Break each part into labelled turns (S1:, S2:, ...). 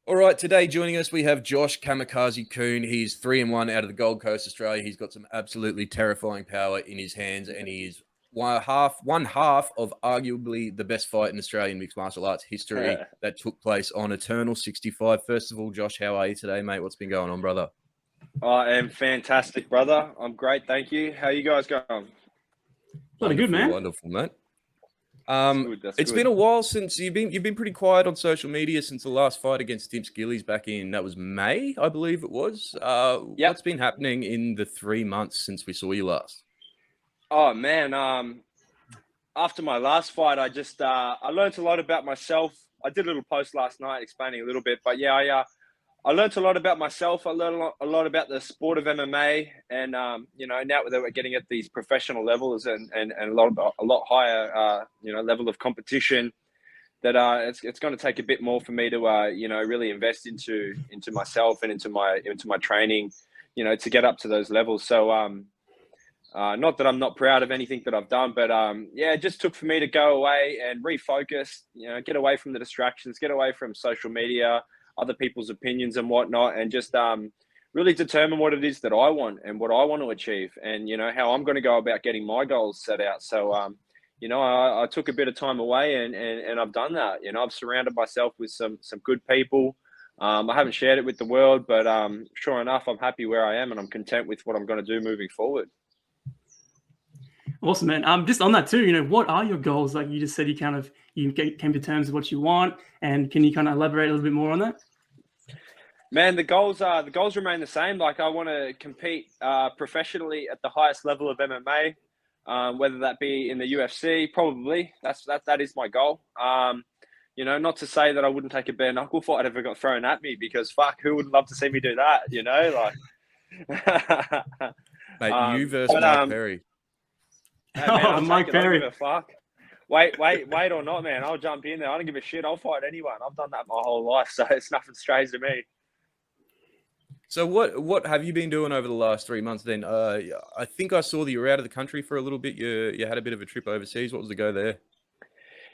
S1: All right, today joining us, we have Josh Kamikaze Kuhne. He's 3-1 out of the Gold Coast, Australia. He's got some absolutely terrifying power in his hands, and he is one half of arguably the best fight in Australian mixed martial arts history that took place on Eternal 65. First of all, Josh, how are you today, mate? What's been going on, brother?
S2: I am fantastic, brother. I'm great, thank you. How you guys going?
S3: Bloody good, man.
S1: Wonderful, mate.
S2: That's
S1: Been a while since you've been pretty quiet on social media since the last fight against Dimps Gillies back in that was May, I believe it was.
S2: Yep.
S1: What's been happening in the 3 months since we saw you last?
S2: Oh man, after my last fight, I just I learned a lot about myself. I did a little post last night explaining a little bit, but yeah, I learned a lot about myself. I learned a lot about the sport of MMA, and now that we're getting at these professional levels and a lot higher level of competition, that it's going to take a bit more for me to really invest into myself and into my training, to get up to those levels. So not that I'm not proud of anything that I've done, but it just took for me to go away and refocus, get away from the distractions, get away from social media, other people's opinions and whatnot, and just really determine what it is that I want and what I want to achieve, and how I'm going to go about getting my goals set out. So I took a bit of time away and I've done that. I've surrounded myself with some good people. I haven't shared it with the world, but sure enough, I'm happy where I am and I'm content with what I'm going to do moving forward.
S3: Awesome, man. Just on that too, what are your goals? Like you just said, you came to terms with what you want, and can you kind of elaborate a little bit more on that?
S2: Man, the goals remain the same. Like I want to compete professionally at the highest level of MMA, whether that be in the UFC. Probably that is my goal. Not to say that I wouldn't take a bare knuckle fight if it got thrown at me, because fuck, who wouldn't love to see me do that?
S1: Mate, you versus Mike Perry.
S2: Hey, man,
S3: Mike Perry.
S2: I don't give a fuck. Wait or not, man. I'll jump in there. I don't give a shit. I'll fight anyone. I've done that my whole life, so it's nothing strange to me.
S1: So what have you been doing over the last 3 months then? I think I saw that you were out of the country for a little bit. You had a bit of a trip overseas. What was the go there?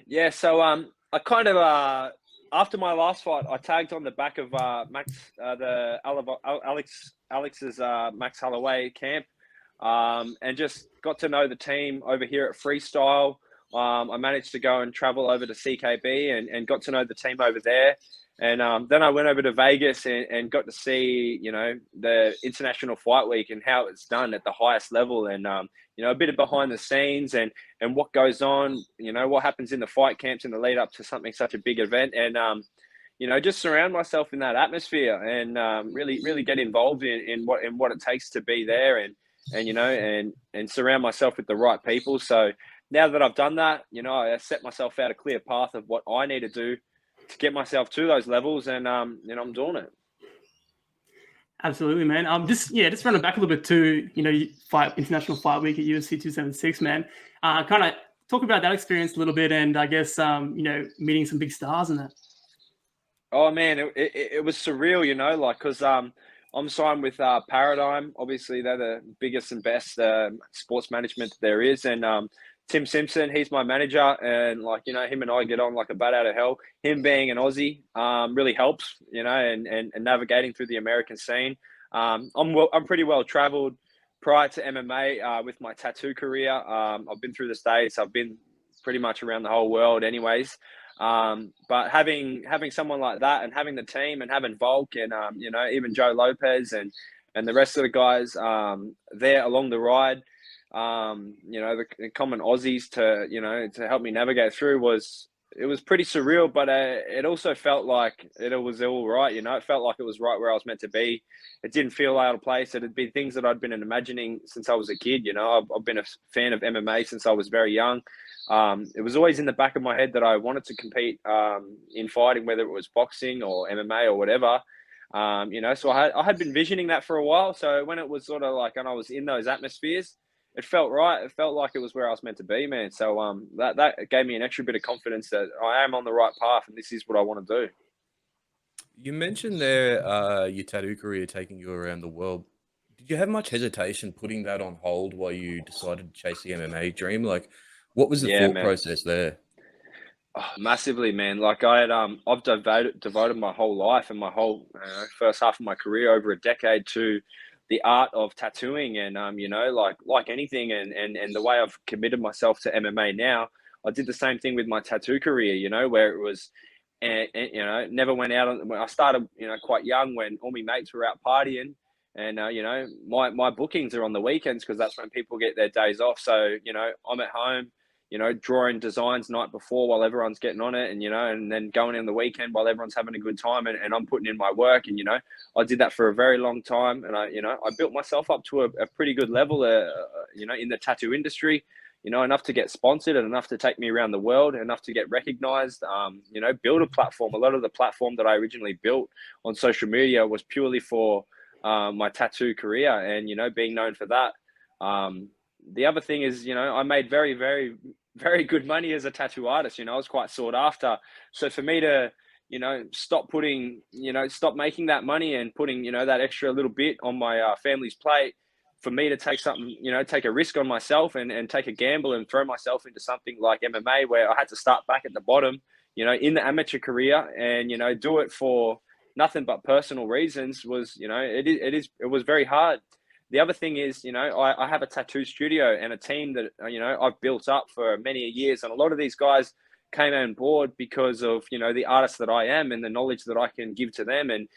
S2: Yeah, so I kind of after my last fight, I tagged on the back of Alex's Max Holloway camp, and just got to know the team over here at Freestyle. I managed to go and travel over to CKB and got to know the team over there. And then I went over to Vegas and got to see, the International Fight Week and how it's done at the highest level, and a bit of behind the scenes and what goes on, what happens in the fight camps in the lead up to something such a big event, and just surround myself in that atmosphere and really get involved in what it takes to be there, and surround myself with the right people. So now that I've done that, I set myself out a clear path of what I need to do to get myself to those levels, and I'm doing it.
S3: Absolutely, man. Just running back a little bit to you fight International Fight Week at UFC 276, man. Kind of talk about that experience a little bit, and I guess meeting some big stars and that.
S2: Oh man, it was surreal, because I'm signed with Paradigm. Obviously, they're the biggest and best sports management there is, and Tim Simpson, he's my manager, and him and I get on like a bat out of hell. Him being an Aussie really helps, and navigating through the American scene. I'm pretty well traveled prior to MMA with my tattoo career. I've been through the States. I've been pretty much around the whole world, anyways. But having someone like that, and having the team, and having Volk and even Joe Lopez and the rest of the guys there along the ride. The common Aussies to help me navigate through was pretty surreal, but it also felt like it was all right. It felt like it was right where I was meant to be. It didn't feel out of place. It had been things that I'd been imagining since I was a kid. I've been a fan of MMA since I was very young. It was always in the back of my head that I wanted to compete in fighting, whether it was boxing or MMA or whatever. So I had been visioning that for a while. So when it was sort of like, and I was in those atmospheres, it felt right. It felt like it was where I was meant to be, man. So that gave me an extra bit of confidence that I am on the right path and this is what I want to do.
S1: You mentioned there your tattoo career taking you around the world. Did you have much hesitation putting that on hold while you decided to chase the MMA dream? Like, what was the thought process there?
S2: Oh, massively, man. Like I've devoted my whole life and my whole first half of my career, over a decade, to the art of tattooing. And like anything, and the way I've committed myself to MMA now, I did the same thing with my tattoo career. Where it was, and never went out on. I started, quite young, when all my mates were out partying. And my bookings are on the weekends, because that's when people get their days off. So I'm at home, drawing designs night before while everyone's getting on it, and then going in the weekend while everyone's having a good time, and I'm putting in my work. And I did that for a very long time, and I built myself up to a pretty good level, in the tattoo industry, enough to get sponsored and enough to take me around the world, enough to get recognized, build a platform. A lot of the platform that I originally built on social media was purely for my tattoo career, and being known for that. The other thing is, I made very, very, very good money as a tattoo artist. I was quite sought after. So for me to, stop making that money and putting, that extra little bit on my family's plate, for me to take something, take a risk on myself and take a gamble and throw myself into something like MMA, where I had to start back at the bottom, in the amateur career, and, do it for nothing but personal reasons, was, it was very hard. The other thing is, I have a tattoo studio and a team that, I've built up for many years. And a lot of these guys came on board because of, the artist that I am and the knowledge that I can give to them, and,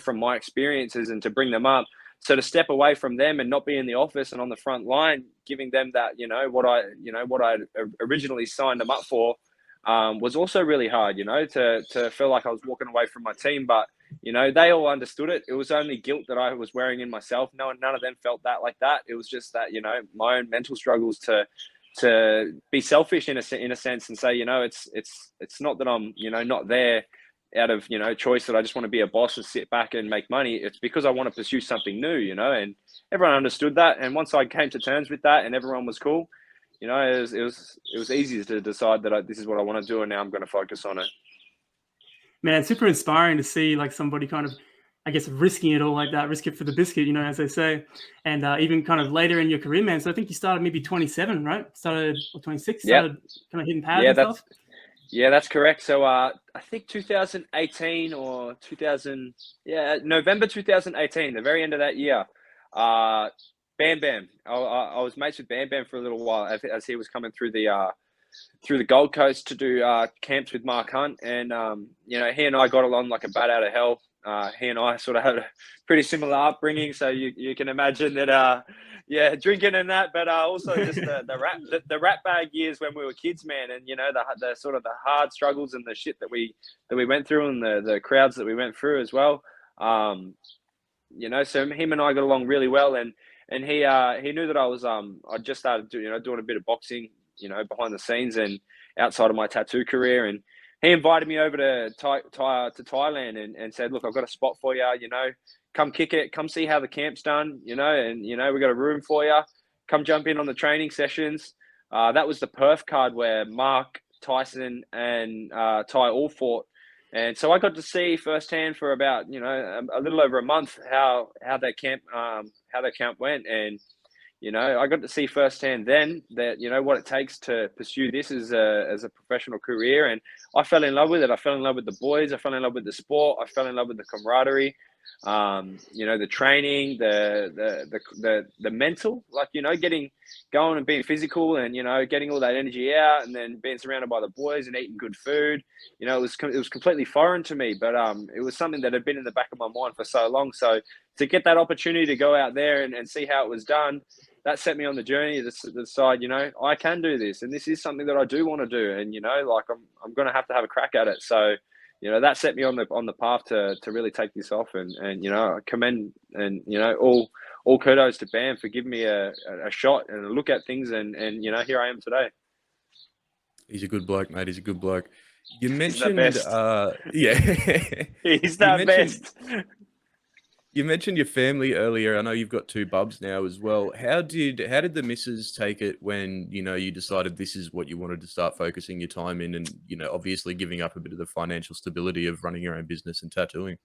S2: from my experiences, and to bring them up. So to step away from them and not be in the office and on the front line, giving them that, what I originally signed them up for, was also really hard, to feel like I was walking away from my team. But they all understood it. It was only guilt that I was wearing in myself. None of them felt that like that. It was just that, my own mental struggles to be selfish in a sense, and say, it's not that I'm, not there out of, choice, that I just want to be a boss and sit back and make money. It's because I want to pursue something new, and everyone understood that. And once I came to terms with that and everyone was cool, it was easy to decide that this is what I want to do, and now I'm going to focus on it.
S3: Man, it's super inspiring to see like somebody kind of, I guess, risking it all like that, risk it for the biscuit, as they say. And even kind of later in your career, man. So I think you started maybe 27, right? Started, or 26, started kind of hitting pads and stuff?
S2: Yeah, that's correct. So I think 2018 or November 2018, the very end of that year, Bam Bam. I was mates with Bam Bam for a little while as he was coming through the Gold Coast to do camps with Mark Hunt, and he and I got along like a bat out of hell. He and I sort of had a pretty similar upbringing, so you can imagine that. Drinking and that, but also just the rat bag years when we were kids, man, and the sort of the hard struggles and the shit that we went through, and the crowds that we went through as well. So him and I got along really well, and he knew that I was I just started doing a bit of boxing, behind the scenes and outside of my tattoo career, and he invited me over to Thailand and said, look, I've got a spot for you, come kick it, come see how the camp's done, and we got a room for you, come jump in on the training sessions. That was the Perth card where Mark, Tyson, and Ty all fought. And so I got to see firsthand for about, a little over a month how that camp went. And, I got to see firsthand then that, what it takes to pursue this as a professional career. And I fell in love with it. I fell in love with the boys. I fell in love with the sport. I fell in love with the camaraderie, the training, the mental, like, getting going and being physical and, getting all that energy out, and then being surrounded by the boys and eating good food. It was completely foreign to me, but it was something that had been in the back of my mind for so long. So to get that opportunity to go out there and see how it was done, that set me on the journey to decide, I can do this, and this is something that I do want to do, and like I'm going to have a crack at it. So that set me on the path to really take this off, and I commend, and all kudos to Bam for giving me a shot and a look at things, and here I am today.
S1: He's a good bloke, mate. He's a good bloke. You mentioned,
S2: He's the best. He's the best.
S1: You mentioned your family earlier. I know you've got 2 bubs now as well. How did the missus take it when, you decided this is what you wanted to start focusing your time in, and, obviously giving up a bit of the financial stability of running your own business and tattooing?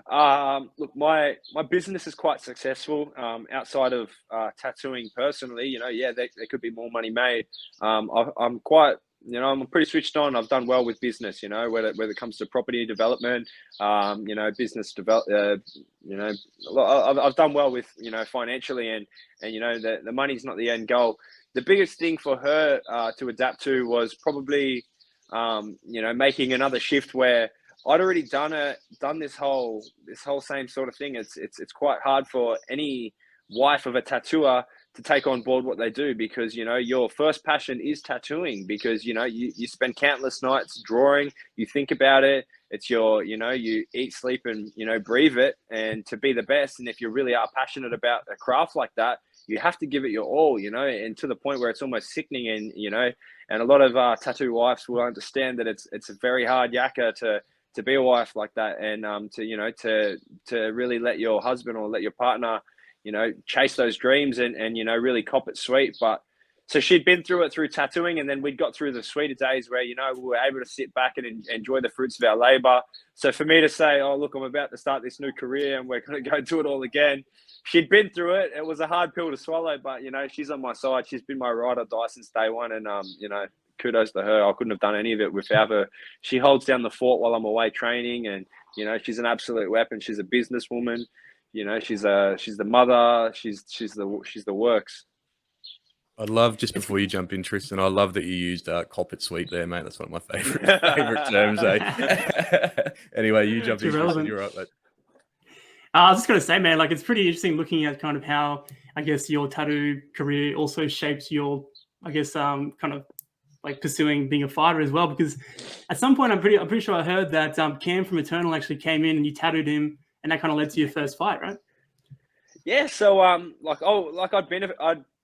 S2: Look, my business is quite successful. Outside of tattooing personally, there could be more money made. I'm quite you know, I'm pretty switched on. I've done well with business, you know, whether it comes to property development, you know, business develop, you know, I've done well with, you know, financially, and you know, the money's not the end goal. The biggest thing for her to adapt to was probably, you know, making another shift where I'd already done this whole same sort of thing. It's quite hard for any wife of a tattooer to take on board what they do, because, you know, your first passion is tattooing, because, you know, you spend countless nights drawing, you think about it. It's your, you know, you eat, sleep, and, you know, breathe it, and to be the best. And if you really are passionate about a craft like that, you have to give it your all, you know, and to the point where it's almost sickening. And, you know, and a lot of tattoo wives will understand that it's a very hard yakka to be a wife like that, and to, you know, to really let your husband or let your partner, you know, chase those dreams, and you know, really cop it sweet. But so she'd been through it through tattooing, and then we'd got through the sweeter days where, you know, we were able to sit back and enjoy the fruits of our labor. So for me to say, oh, look, I'm about to start this new career and we're going to go do it all again, she'd been through it. It was a hard pill to swallow, but, you know, she's on my side. She's been my ride or die since day one. And, you know, kudos to her. I couldn't have done any of it without her. She holds down the fort while I'm away training, and, you know, she's an absolute weapon. She's a businesswoman. You know, she's the mother. She's the works.
S1: I love, just before you jump in, Tristan, I love that you used cop it sweet there, mate. That's one of my favorite terms. Anyway, you jump in, Tristan. You're right, mate.
S3: I was just going to say, man, like, it's pretty interesting looking at kind of how, I guess, your tattoo career also shapes your, I guess, kind of like pursuing being a fighter as well. Because at some point, I'm pretty sure I heard that Cam from Eternal actually came in and you tattooed him, and that kind of led to your first fight, right?
S2: Yeah. So I'd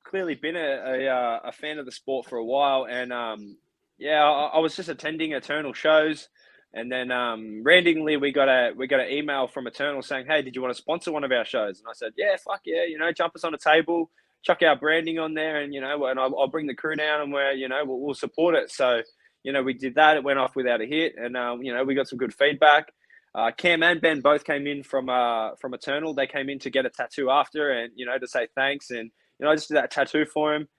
S2: clearly been a fan of the sport for a while, and yeah, I was just attending Eternal shows, and then randomly we got an email from Eternal saying, hey, did you want to sponsor one of our shows? And I said, yeah, fuck yeah, you know, jump us on a table, chuck our branding on there, and, you know, and I'll bring the crew down, and we'll support it. So, you know, we did that. It went off without a hit, and you know, we got some good feedback. Cam and Ben both came in from Eternal. They came in to get a tattoo after, and, you know, to say thanks. And, you know, I just did that tattoo for him.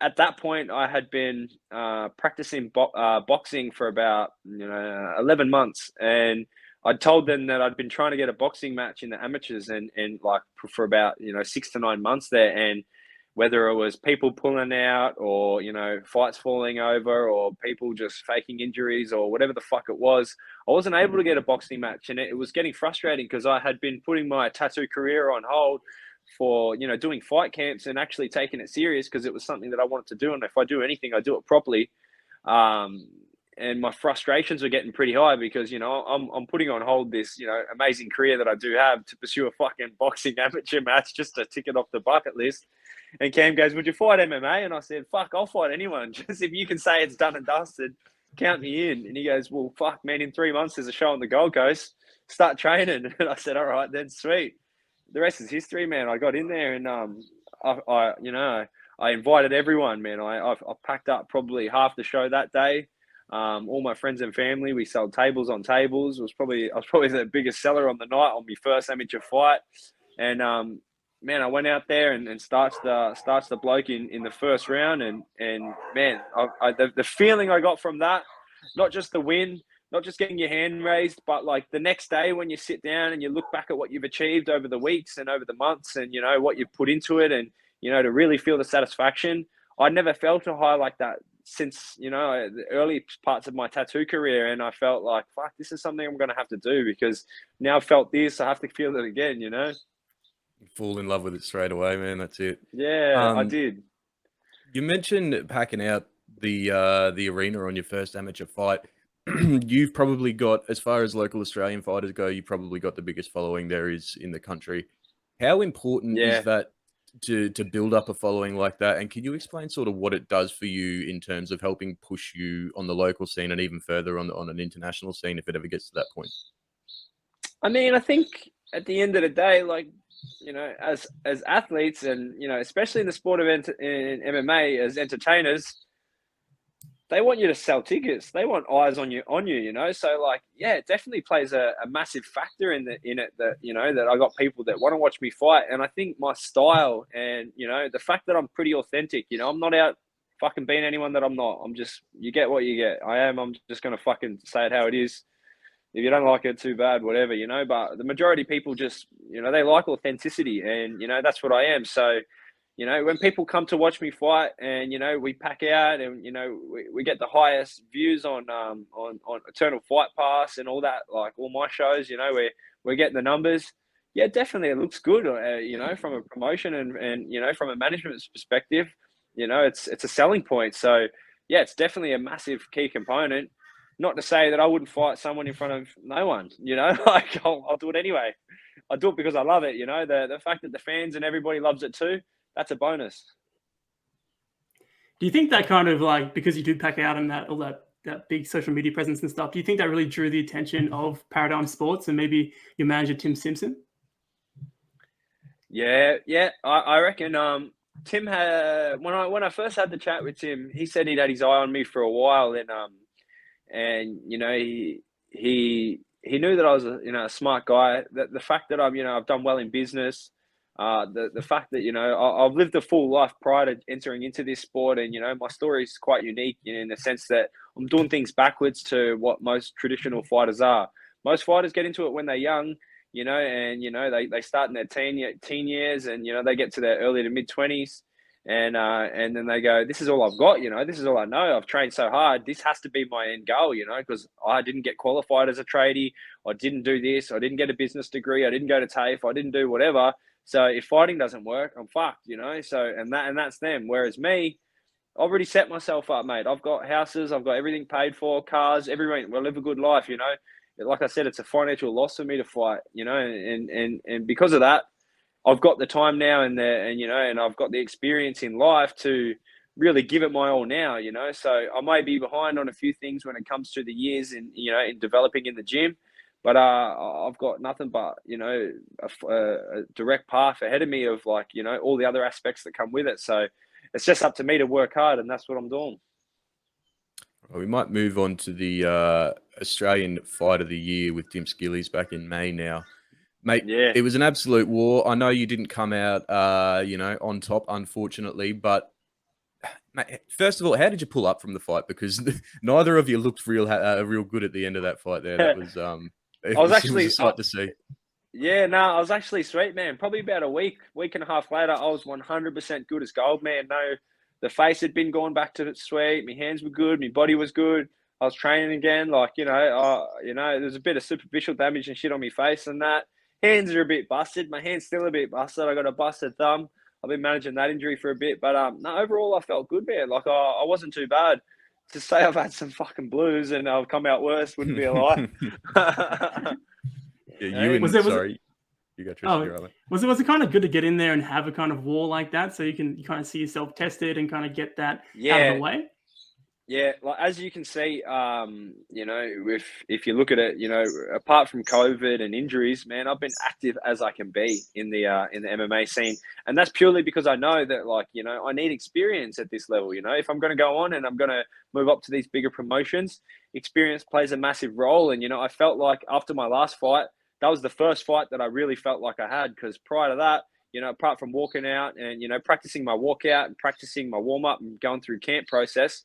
S2: At that point, I had been practicing boxing for about, you know, 11 months. And I told them that I'd been trying to get a boxing match in the amateurs, and like for about, you know, 6 to 9 months there. And whether it was people pulling out, or, you know, fights falling over, or people just faking injuries, or whatever the fuck it was, I wasn't able to get a boxing match. And it was getting frustrating, because I had been putting my tattoo career on hold for, you know, doing fight camps and actually taking it serious, because it was something that I wanted to do. And if I do anything, I do it properly. And my frustrations were getting pretty high, because, you know, I'm putting on hold this, you know, amazing career that I do have to pursue a fucking boxing amateur match just to tick it off the bucket list. And Cam goes, would you fight MMA? And I said, fuck, I'll fight anyone. Just if you can say it's done and dusted, count me in. And he goes, well, fuck, man, in 3 months there's a show on the Gold Coast. Start training. And I said, all right, then, sweet. The rest is history, man. I got in there, and I invited everyone, man. I packed up probably half the show that day. All my friends and family. We sold tables on tables. I was probably the biggest seller on the night on my first amateur fight. And man, I went out there and starts the bloke in the first round, and man, the feeling I got from that, not just the win, not just getting your hand raised, but like the next day when you sit down and you look back at what you've achieved over the weeks and over the months, and, you know, what you've put into it, and, you know, to really feel the satisfaction. I never felt a high like that since, you know, the early parts of my tattoo career. And I felt like, fuck, this is something I'm going to have to do, because now I've felt this, I have to feel it again, you know?
S1: Fall in love with it straight away, man. That's it.
S2: Yeah, I did.
S1: You mentioned packing out the arena on your first amateur fight. You've probably got, as far as local Australian fighters go, you've probably got the biggest following there is in the country. How important is that to build up a following like that? And can you explain sort of what it does for you in terms of helping push you on the local scene and even further on an international scene, if it ever gets to that point?
S2: I mean, I think at the end of the day, like, you know, as athletes, and, you know, especially in the sport of in MMA, as entertainers, they want you to sell tickets. They want eyes on you, you know? So, like, yeah, it definitely plays a massive factor in it that, you know, that I got people that want to watch me fight. And I think my style, and, you know, the fact that I'm pretty authentic, you know, I'm not out fucking being anyone that I'm not. You get what you get. I'm just going to fucking say it how it is. If you don't like it, too bad, whatever, but the majority of people just, they like authenticity, and, that's what I am. So, when people come to watch me fight and, we pack out and, we get the highest views on Eternal Fight Pass and all that, like all my shows, we're getting the numbers. Yeah, definitely. It looks good, from a promotion and from a management perspective, it's a selling point. So yeah, it's definitely a massive key component. Not to say that I wouldn't fight someone in front of no one, like I'll do it anyway. I do it because I love it. The fact that the fans and everybody loves it too, that's a bonus.
S3: Do you think that kind of like, because you do pack out and all that big social media presence and stuff, do you think that really drew the attention of Paradigm Sports and maybe your manager, Tim Simpson?
S2: Yeah. I reckon Tim had, when I first had the chat with Tim, he said he'd had his eye on me for a while, and he knew that I was a smart guy. That the fact that I've done well in business, the fact that I've lived a full life prior to entering into this sport, and my story is quite unique in the sense that I'm doing things backwards to what most traditional fighters are. Most fighters get into it when they're young, and they start in their teen years, and they get to their early to mid 20s, and then they go, this is all I've got, this is all I know. I've trained so hard. This has to be my end goal, because I didn't get qualified as a tradie. I didn't do this. I didn't get a business degree. I didn't go to TAFE. I didn't do whatever. So if fighting doesn't work, I'm fucked, So, and that's them. Whereas me, I've already set myself up, mate. I've got houses. I've got everything paid for, cars, everything. We'll live a good life, Like I said, it's a financial loss for me to fight, and because of that, I've got the time now and I've got the experience in life to really give it my all now, So I may be behind on a few things when it comes to the years in developing in the gym, but I've got nothing but a direct path ahead of me of all the other aspects that come with it. So it's just up to me to work hard, and that's what I'm doing.
S1: Well, we might move on to the Australian Fight of the Year with Dimps Gillies back in May now. Mate,
S2: Yeah.
S1: It was an absolute war. I know you didn't come out, on top, unfortunately. But, mate, first of all, how did you pull up from the fight? Because neither of you looked real good at the end of that fight there. That was it was a sight to see.
S2: Yeah, no, I was actually sweet, man. Probably about a week and a half later, I was 100% good as gold, man. No, the face had been going back to sweet. My hands were good. My body was good. I was training again. There's a bit of superficial damage and shit on my face and that. Hands are a bit busted. My hand's still a bit busted. I got a busted thumb. I've been managing that injury for a bit, but no, overall I felt good, man. Like I wasn't too bad. To say I've had some fucking blues and I've come out worse wouldn't be a lie.
S1: Yeah, you got Tristan.
S3: Was it kind of good to get in there and have a kind of war like that, so you kind of see yourself tested and kind of get that out of the way?
S2: Yeah, like as you can see, if you look at it, apart from COVID and injuries, man, I've been active as I can be in the MMA scene, and that's purely because I know that, I need experience at this level. If I'm going to go on and I'm going to move up to these bigger promotions, experience plays a massive role. And I felt like after my last fight, that was the first fight that I really felt like I had, because prior to that, apart from walking out and practicing my walkout and practicing my warm up and going through camp process,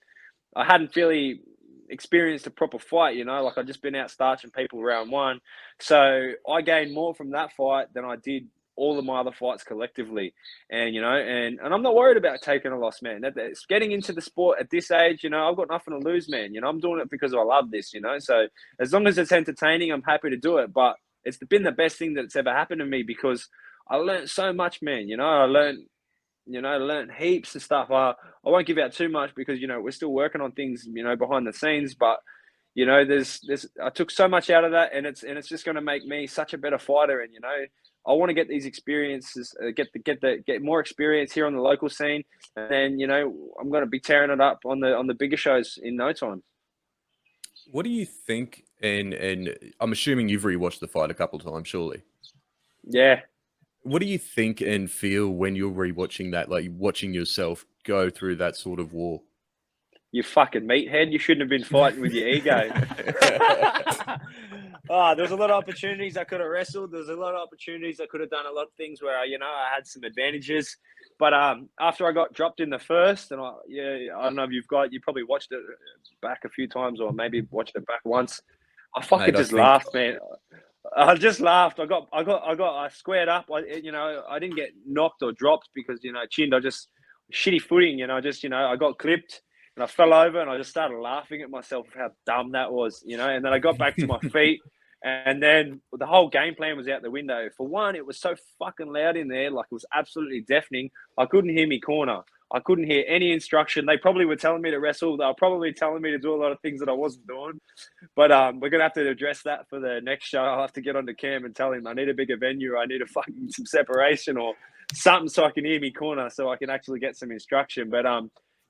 S2: I hadn't really experienced a proper fight, I'd just been out starching people round one. So I gained more from that fight than I did all of my other fights collectively. And, and I'm not worried about taking a loss, man. It's getting into the sport at this age, I've got nothing to lose, man. I'm doing it because I love this, So as long as it's entertaining, I'm happy to do it. But it's been the best thing that's ever happened to me, because I learned so much, man. I learned heaps of stuff. I won't give out too much because, we're still working on things, behind the scenes, but, I took so much out of that, and it's just going to make me such a better fighter. And, I want to get these experiences, get more experience here on the local scene. And then, I'm going to be tearing it up on the bigger shows in no time.
S1: What do you think? And I'm assuming you've rewatched the fight a couple of times, surely.
S2: Yeah.
S1: What do you think and feel when you're rewatching that, like watching yourself go through that sort of war?
S2: You fucking meathead. You shouldn't have been fighting with your ego. There's a lot of opportunities I could have wrestled. There's a lot of opportunities I could have done a lot of things where, I had some advantages. But after I got dropped in the first, and I don't know if you probably watched it back a few times or maybe watched it back once. I fucking
S1: Mate, I
S2: just
S1: think-
S2: laughed, man. I just laughed. I squared up. I didn't get knocked or dropped because chinned. I just shitty footing, I got clipped and I fell over and I just started laughing at myself how dumb that was, and then I got back to my feet. And then the whole game plan was out the window. For one, it was so fucking loud in there, like it was absolutely deafening. I couldn't hear me corner. I couldn't hear any instruction. They probably were telling me to wrestle. They were probably telling me to do a lot of things that I wasn't doing. But we're going to have to address that for the next show. I'll have to get onto Cam and tell him I need a bigger venue. I need a fucking some separation or something so I can hear me corner so I can actually get some instruction. But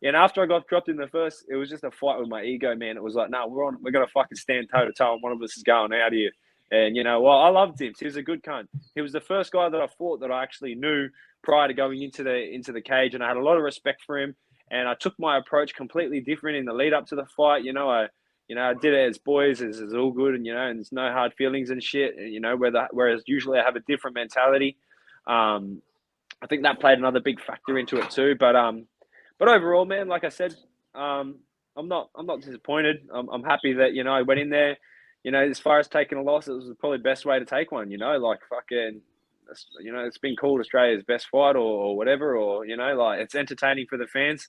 S2: and after I got dropped in the first, it was just a fight with my ego, man. It was like, no, we're going to fucking stand toe to toe and one of us is going out here. And, I loved him. He was a good cunt. He was the first guy that I fought that I actually knew prior to going into the cage, and I had a lot of respect for him. And I took my approach completely different in the lead up to the fight. I did it as boys, as all good, and and there's no hard feelings and shit. Whereas usually I have a different mentality. I think that played another big factor into it too. But overall, man, like I said, I'm not disappointed. I'm happy that I went in there. As far as taking a loss, it was probably the best way to take one. Like fucking, it's been called Australia's best fight or whatever, or like it's entertaining for the fans.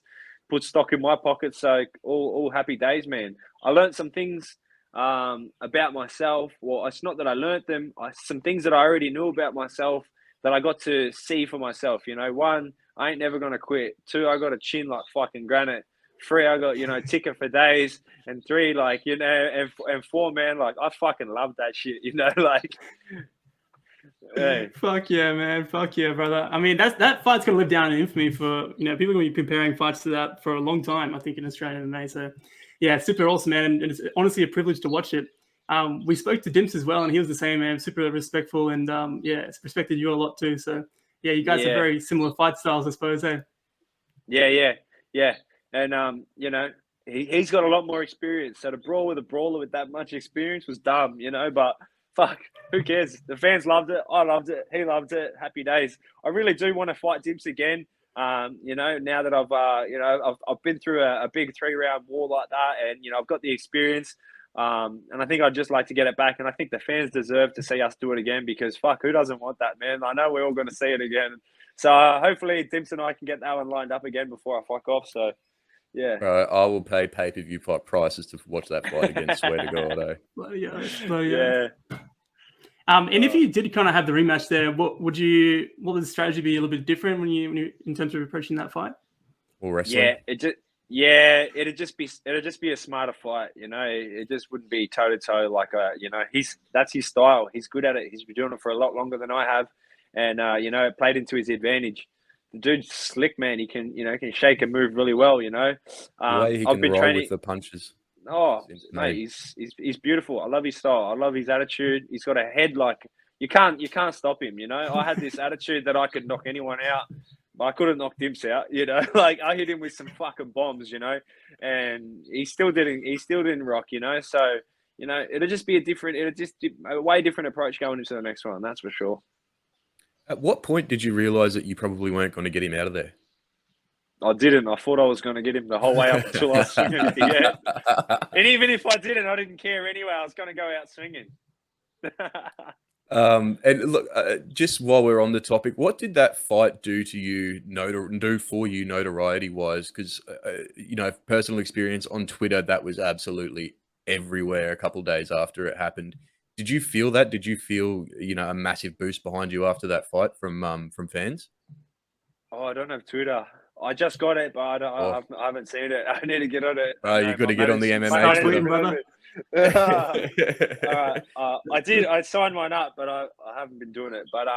S2: Put stock in my pocket, so all happy days, man. I learned some things about myself. Well, it's not that I learned them. Some things that I already knew about myself that I got to see for myself. One, I ain't never gonna quit. Two, I got a chin like fucking granite. Three, I got ticker for days. And three, and four, man, like I fucking love that shit. Like. Hey.
S3: Fuck yeah, man. Fuck yeah, brother. I mean, that fight's gonna live down in infamy for people gonna be comparing fights to that for a long time. I think in Australian MMA. So yeah, super awesome, man. And it's honestly a privilege to watch it. We spoke to Dimps as well, and he was the same, man. Super respectful, and respected you a lot too. So yeah, you guys have very similar fight styles, I suppose. Eh?
S2: Yeah. And he's got a lot more experience. So to brawl with a brawler with that much experience was dumb, But fuck, who cares? The fans loved it. I loved it. He loved it. Happy days. I really do want to fight Dimps again. Now that I've been through a big 3-round war like that, and I've got the experience. And I think I'd just like to get it back. And I think the fans deserve to see us do it again because fuck, who doesn't want that, man? I know we're all going to see it again. So hopefully Dimps and I can get that one lined up again before I fuck off. So yeah.
S1: Right, I will pay pay-per-view fight prices to watch that fight again. Swear to God, eh?
S3: Yeah. And if you did kind of have the rematch there, what would the strategy be a little bit different when you in terms of approaching that fight?
S1: Or wrestling?
S2: It'd just be a smarter fight. It just wouldn't be toe to toe like that's his style. He's good at it. He's been doing it for a lot longer than I have, and it played into his advantage. The dude's slick, man. He can can shake and move really well.
S1: The way he can roll with the punches.
S2: Oh, mate, he's beautiful. I love his style. I love his attitude. He's got a head like you can't stop him. I had this attitude that I could knock anyone out, but I couldn't knock Dimps out. Like I hit him with some fucking bombs. And he still didn't rock. So it'll just be a way different approach going into the next one. That's for sure.
S1: At what point did you realize that you probably weren't going to get him out of there?
S2: I didn't. I thought I was going to get him the whole way up until I was swinging at the end. And even if I didn't, I didn't care anyway. I was going to go out swinging.
S1: And look, just while we're on the topic, what did that fight do to you, do for you notoriety-wise? Because, personal experience on Twitter, that was absolutely everywhere a couple of days after it happened. Did you feel that? Did you feel, a massive boost behind you after that fight from fans?
S2: Oh, I don't have Twitter. I just got it, but I haven't seen it. I need to get on it.
S1: You've got to get on the MMA
S3: Twitter.
S2: I did. I signed mine up, but I haven't been doing it. But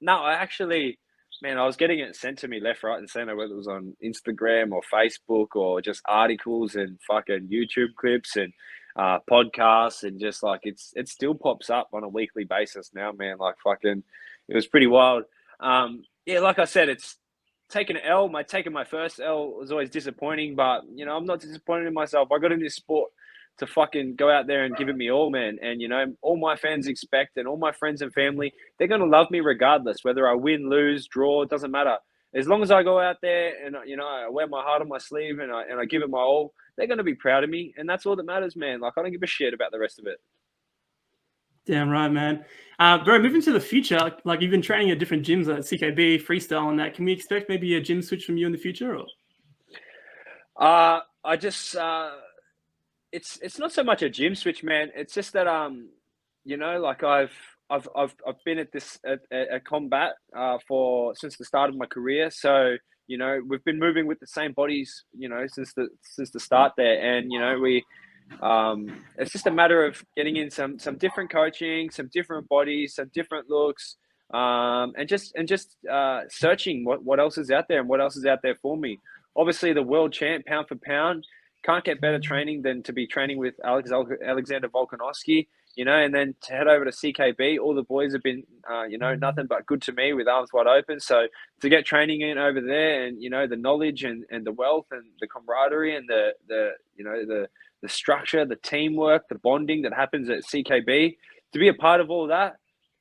S2: no, I actually, man, I was getting it sent to me left, right, and center, whether it was on Instagram or Facebook or just articles and fucking YouTube clips and podcasts and just like it still pops up on a weekly basis now, man. Like fucking, it was pretty wild. Like I said, it's taking an L. Taking my first L was always disappointing, but I'm not disappointed in myself. I got in this sport to fucking go out there and give it me all, man. And all my fans expect, and all my friends and family, they're gonna love me regardless, whether I win, lose, draw. It doesn't matter. as long as I go out there and, you know, I wear my heart on my sleeve and I give it my all, they're going to be proud of me. And that's all that matters, man. Like, I don't give a shit about the rest of it.
S3: Damn right, man. Bro, moving to the future, like you've been training at different gyms like CKB, freestyle, and that. Can we expect maybe a gym switch from you in the future? Or?
S2: I just, it's not so much a gym switch, man. It's just that, you know, like I've been at this at combat since the start of my career. So, you know, we've been moving with the same bodies, you know, since the start there, and you know, it's just a matter of getting in some different coaching, some different bodies, some different looks, and just searching what else is out there and what else is out there for me. Obviously, the world champ, pound for pound, can't get better training than to be training with Alexander Volkanovski, you know, and then to head over to CKB. All the boys have been, you know, nothing but good to me with arms wide open. So to get training in over there, and you know, the knowledge and the wealth and the camaraderie and the you know, the structure, the teamwork, the bonding that happens at CKB, to be a part of all that,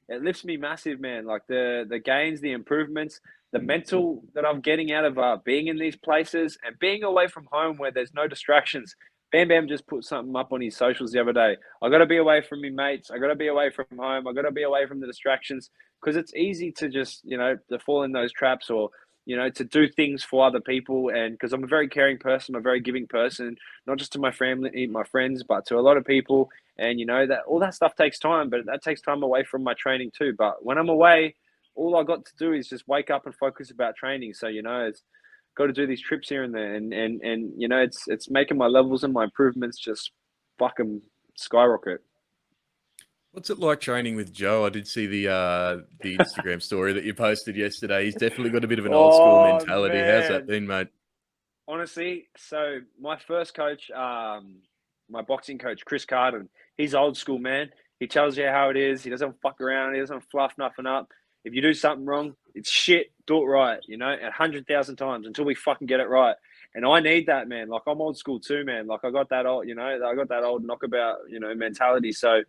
S2: it lifts me massive, man. Like the gains, the improvements, the mental that I'm getting out of being in these places and being away from home where there's no distractions. Bam Bam just put something up on his socials the other day. I got to be away from me mates. I got to be away from home. I got to be away from the distractions, because it's easy to just, you know, to fall in those traps, or, you know, to do things for other people. And because I'm a very caring person, I'm a very giving person, not just to my family, my friends, but to a lot of people. And, you know, that all that stuff takes time, but that takes time away from my training too. But when I'm away, all I got to do is just wake up and focus about training. So, you know, it's got to do these trips here and there. And you know, it's making my levels and my improvements just fucking skyrocket.
S1: What's it like training with Joe? I did see the Instagram story that you posted yesterday. He's definitely got a bit of an old school mentality.
S2: Man.
S1: How's that been, mate?
S2: Honestly, so my first coach, my boxing coach, Chris Carden, he's old school, man. He tells you how it is. He doesn't fuck around. He doesn't fluff nothing up. If you do something wrong, it's shit. Do it right, you know, 100,000 times until we fucking get it right. And I need that, man. Like, I'm old school too, man. Like, I got that old, you know, I got that old knockabout, you know, mentality. So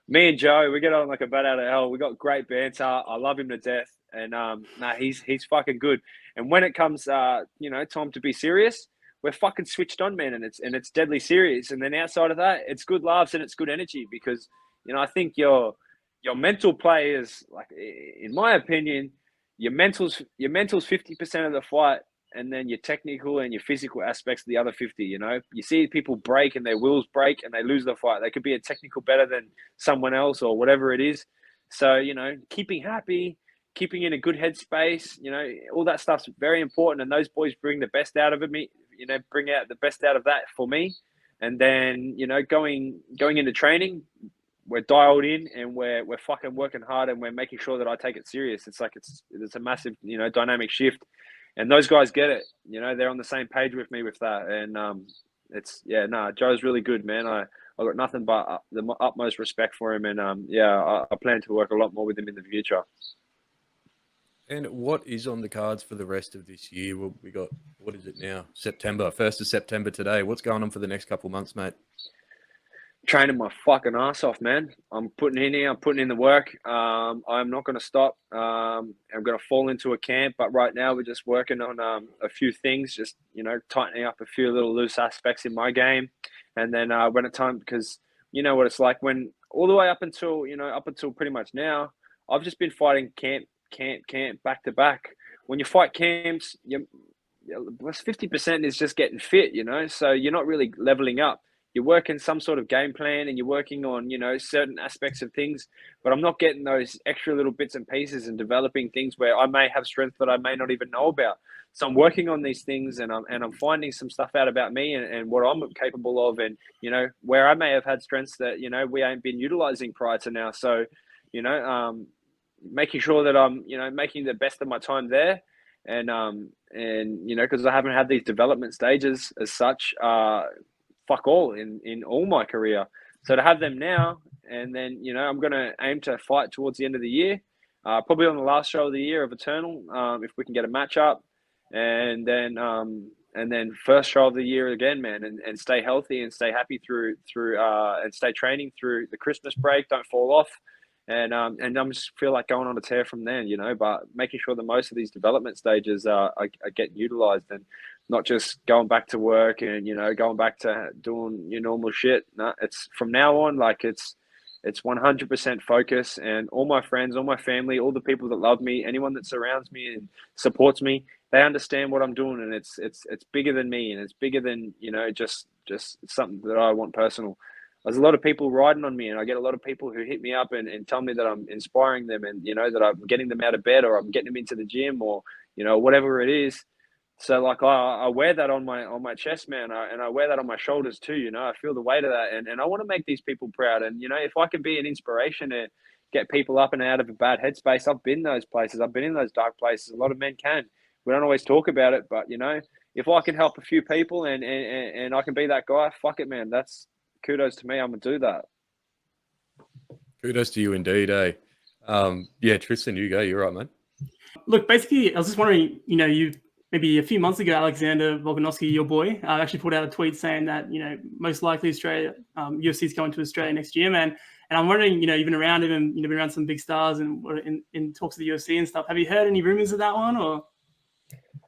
S2: me and Joe, we get on like a bat out of hell. We got great banter. I love him to death. And he's fucking good. And when it comes, you know, time to be serious, we're fucking switched on, man. And it's deadly serious. And then outside of that, it's good laughs and it's good energy, because, you know, I think your mental play is, like, in my opinion, your mental's 50% of the fight, and then your technical and your physical aspects the other 50. You know, you see people break and their wheels break and they lose the fight. They could be a technical better than someone else or whatever it is. So, you know, keeping happy, keeping in a good headspace, you know, all that stuff's very important. And those boys bring the best out of me, you know, bring out the best out of that for me. And then, you know, going into training, we're dialed in and we're fucking working hard, and we're making sure that I take it serious. It's like it's a massive, you know, dynamic shift, and those guys get it. You know, they're on the same page with me with that, and Joe's really good, man. I got nothing but the utmost respect for him, and I plan to work a lot more with him in the future.
S1: And what is on the cards for the rest of this year? Well, we got, what is it now? September, 1st of September today. What's going on for the next couple of months, mate?
S2: Training my fucking ass off, man. I'm putting in here. I'm putting in the work. I'm not going to stop. I'm going to fall into a camp, but right now we're just working on a few things, just, you know, tightening up a few little loose aspects in my game. And then when it's time, because you know what it's like when all the way up until pretty much now, I've just been fighting camp, back to back. When you fight camps, 50% is just getting fit, you know, so you're not really leveling up. You're working some sort of game plan and you're working on, you know, certain aspects of things, but I'm not getting those extra little bits and pieces and developing things where I may have strength that I may not even know about. So I'm working on these things, and I'm finding some stuff out about me and what I'm capable of, and, you know, where I may have had strengths that, you know, we ain't been utilizing prior to now. So, you know, making sure that I'm, you know, making the best of my time there. And you know, because I haven't had these development stages as such, fuck all in all my career. So to have them now, and then, you know, I'm going to aim to fight towards the end of the year, probably on the last show of the year of Eternal, if we can get a match up, and then first show of the year again, man, and stay healthy and stay happy through and stay training through the Christmas break. Don't fall off. And I'm just feel like going on a tear from there, you know, but making sure that most of these development stages are getting utilized and not just going back to work and, you know, going back to doing your normal shit. No, it's from now on, like it's 100% focus, and all my friends, all my family, all the people that love me, anyone that surrounds me and supports me, they understand what I'm doing, and it's bigger than me, and it's bigger than, you know, just something that I want personal. There's a lot of people riding on me, and I get a lot of people who hit me up and tell me that I'm inspiring them, and, you know, that I'm getting them out of bed, or I'm getting them into the gym, or, you know, whatever it is. So like I wear that on my chest, man, and I wear that on my shoulders too. You know, I feel the weight of that, and I want to make these people proud. And, you know, if I can be an inspiration to get people up and out of a bad headspace, I've been those places, I've been in those dark places. A lot of men can. We don't always talk about it, but, you know, if I can help a few people and I can be that guy, fuck it, man. That's kudos to me. I'm gonna do that.
S1: Kudos to you indeed, eh? Yeah, Tristan, you go. You're right, man.
S3: Look, basically, I was just wondering, you know, you maybe a few months ago, Alexander Volkanovski, your boy, actually put out a tweet saying that, you know, most likely Australia, UFC is going to Australia next year, man. And I'm wondering, you know, even around him and, you know, been around some big stars and in talks of the UFC and stuff. Have you heard any rumors of that one, or?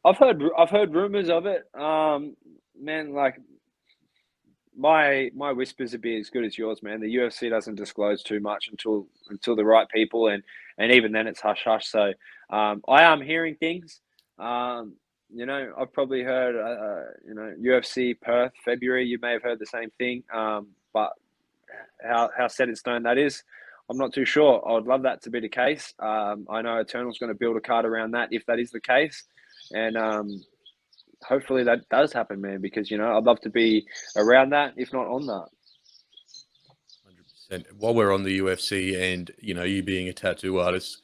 S2: I've heard rumors of it. Man, like my whispers would be as good as yours, man. The UFC doesn't disclose too much until the right people, and even then it's hush hush. So I am hearing things. You know, I've probably heard, you know, UFC Perth, February. You may have heard the same thing. But how set in stone that is, I'm not too sure. I would love that to be the case. I know Eternal's going to build a card around that if that is the case. And hopefully that does happen, man, because, you know, I'd love to be around that, if not on that.
S1: 100%. While we're on the UFC and, you know, you being a tattoo artist,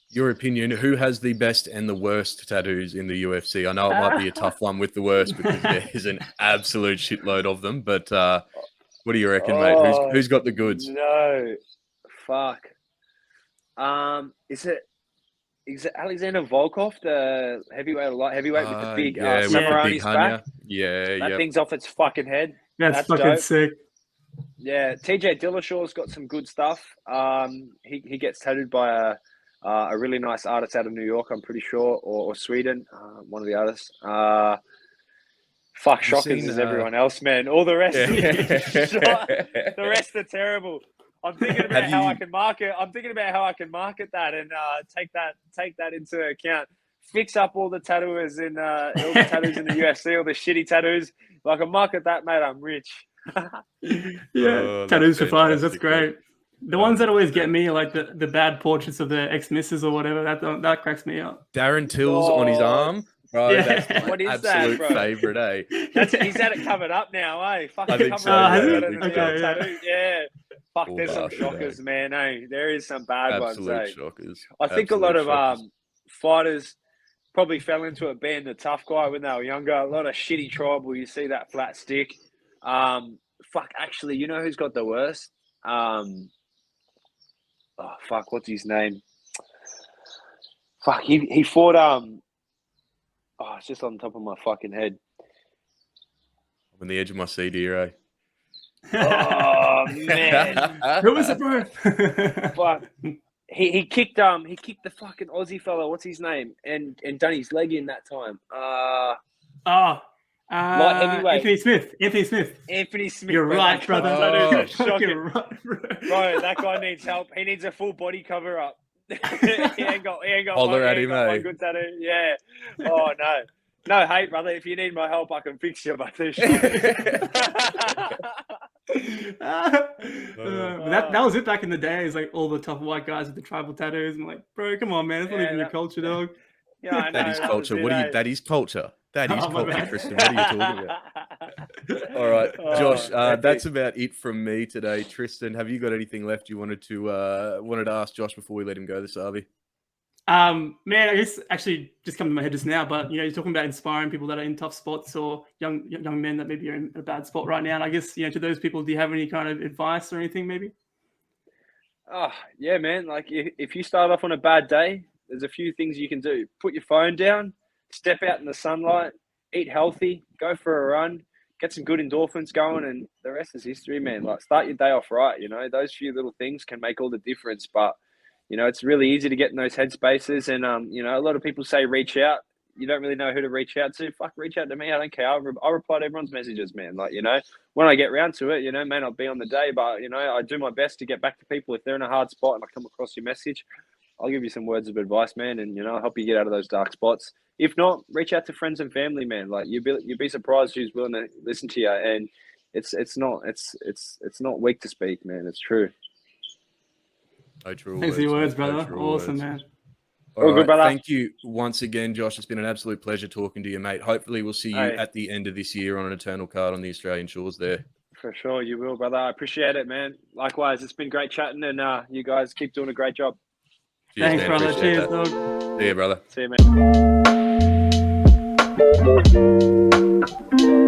S1: your opinion, who has the best and the worst tattoos in the UFC? I know it might be a tough one with the worst because there's an absolute shitload of them, but what do you reckon, mate? Who's got the goods?
S2: No, fuck. Is it Alexander Volkov, the heavyweight with the big Samarani's back?
S1: Yeah,
S2: that thing's off its fucking head.
S3: That's fucking
S2: dope.
S3: sick.
S2: Yeah, TJ Dillashaw's got some good stuff. He gets tattooed by a really nice artist out of New York, I'm pretty sure, or Sweden, one of the artists. Fuck, Shockers is everyone else, man. All the rest, the rest are terrible. I'm thinking about how I can market. I'm thinking about how I can market that and take that into account. Fix up all the tattooers all the tattoos in the UFC, all the shitty tattoos. If I can market that, mate, I'm rich.
S3: Yeah, tattoos for fighters. That's great. The ones that always get me are like the bad portraits of the ex-misses or whatever. That cracks me up.
S1: Darren Till's on his arm. Bro,
S3: Yeah.
S1: that's my
S2: What is
S1: absolute
S2: that, bro?
S1: favorite, eh?
S2: He's had it covered up now, eh? Fucking
S1: I think
S2: cover
S1: so,
S2: up
S1: yeah,
S2: better
S1: I
S2: than
S1: think
S2: the
S1: so.
S2: old tattoo. Yeah. Fuck,
S1: Cool
S2: there's some
S1: bastard,
S2: shockers,
S1: eh?
S2: man. Hey, there is some bad
S1: Absolute
S2: ones, eh?
S1: shockers.
S2: I think a lot
S1: Absolute
S2: of
S1: shockers.
S2: fighters probably fell into it being the tough guy when they were younger. A lot of shitty tribal, you see that flat stick. Fuck, actually, you know who's got the worst? Oh, fuck, what's his name? Fuck, he fought, oh, it's just on top of my fucking head.
S1: I'm on the edge of my seat here, eh?
S2: Oh, man.
S3: Who is it, bro?
S2: Fuck. He kicked the fucking Aussie fella, what's his name? And done his leg in that time. Light heavyweight. Anthony Smith.
S3: You're
S2: bro.
S3: right,
S2: That
S3: brother.
S2: guy's
S3: You're
S2: shocking.
S3: fucking right, bro.
S2: Bro, that guy needs help. He needs a full body cover up. he ain't got
S1: Holler
S2: one,
S1: at
S2: he ain't
S1: him,
S2: got
S1: eh?
S2: one good tattoo. Yeah. Oh no. No, hey brother, if you need my help, I can fix you, but there's
S3: that was it back in the days, like all the tough white guys with the tribal tattoos. I'm like, bro, come on, man, that's not even your culture, dog.
S2: Yeah, I know.
S1: That is culture. That is culture. That is
S3: Oh, my
S1: culture,
S3: bad.
S1: Tristan. What are you talking about? All right, Josh. That's about it from me today. Tristan, have you got anything left you wanted to ask Josh before we let him go this Arby?
S3: Man, I guess actually just come to my head just now, but you know, you're talking about inspiring people that are in tough spots or young men that maybe are in a bad spot right now. And I guess, you know, to those people, do you have any kind of advice or anything maybe?
S2: Oh, yeah, man. Like if you start off on a bad day, there's a few things you can do. Put your phone down, step out in the sunlight, eat healthy, go for a run, get some good endorphins going, and the rest is history, man. Like start your day off right, you know. Those few little things can make all the difference. But you know, it's really easy to get in those headspaces. And, you know, a lot of people say reach out. You don't really know who to reach out to. Fuck, reach out to me. I don't care. I'll reply to everyone's messages, man. Like, you know, when I get around to it, you know, may not be on the day, but, you know, I do my best to get back to people. If they're in a hard spot and I come across your message, I'll give you some words of advice, man, and, you know, I'll help you get out of those dark spots. If not, reach out to friends and family, man. Like, you'd be surprised who's willing to listen to you. And it's not weak to speak, man. It's true.
S1: So true.
S3: Thanks for your words,
S1: mate. So
S3: brother.
S1: true
S3: Awesome,
S1: words.
S3: man.
S1: All
S2: All
S1: right.
S2: good, brother.
S1: Thank you once again, Josh. It's been an absolute pleasure talking to you, mate. Hopefully we'll see you
S2: Hey.
S1: at the end of this year on an eternal card on the Australian shores there.
S2: For sure, you will, brother. I appreciate it, man. Likewise, it's been great chatting, and you guys keep doing a great job.
S1: Cheers,
S3: Thanks,
S1: man.
S3: brother.
S1: Appreciate
S3: Cheers,
S1: that.
S3: dog.
S1: See you, brother.
S2: See you, man.